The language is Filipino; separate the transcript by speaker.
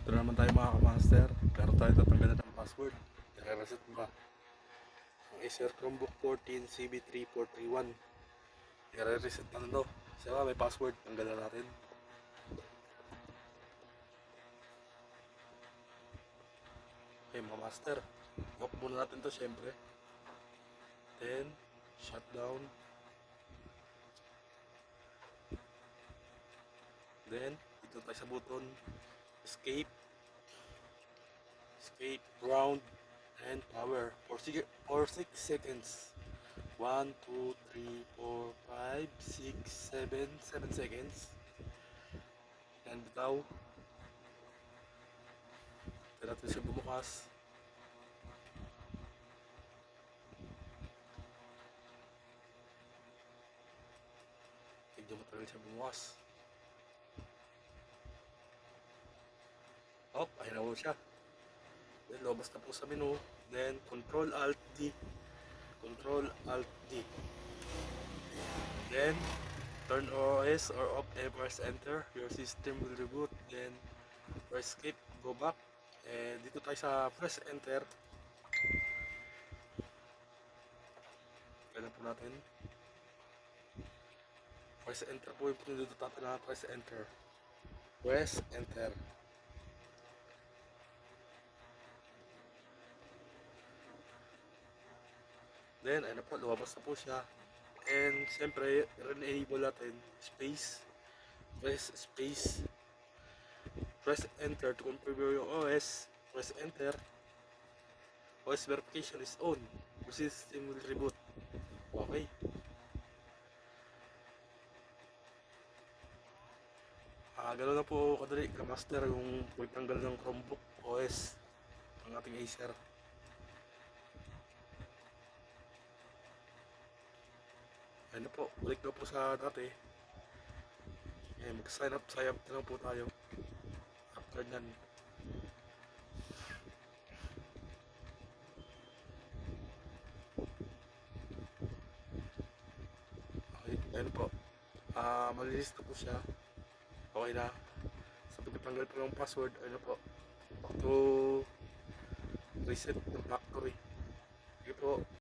Speaker 1: Ito na naman tayo mga kamaster. Pero tayo tatanggalan ng password. I-reset mo ba? Ang Acer Chromebook 14 CB3431. I-reset na nito. Siya may password. Tanggalan natin. Okay mga master. Off muna natin to syempre. Then, shutdown. Then, dito tayo sa button. Escape. Escape, ground, and power. For 6 seconds. 1, 2, 3, 4, 5, 6, 7, 7 seconds. Yan bitaw. Kaya natin siya bumukas. Tignan mo talaga siya bumukas. Oh, ayun na po siya. Then, lobas na po sa menu. Then, Control-Alt-D. Control-Alt-D. Then, turn OS or off and press enter. Your system will reboot. Then, press skip, go back. And dito tayo sa press enter. Kailan po natin. Press enter po yung pinindot natin na press enter. Press enter. Then, ayun na po, lumabas na po siya. And, siyempre, re-enable natin, space, press space, press enter to configure yung OS, press enter, OS verification is on, the system will reboot. Okay. Ganoon na po kadali, kamaster, yung pagtanggal ng Chromebook OS ng ating Acer. Ayun na po, balik na po sa dati. Mag-sign up na lang po tayo. After nyan. Okay, ayun po. Malilis na po siya. Okay na. Sa pagkatanggal po ng password, ayun na po. Back to reset ng factory. Sige po.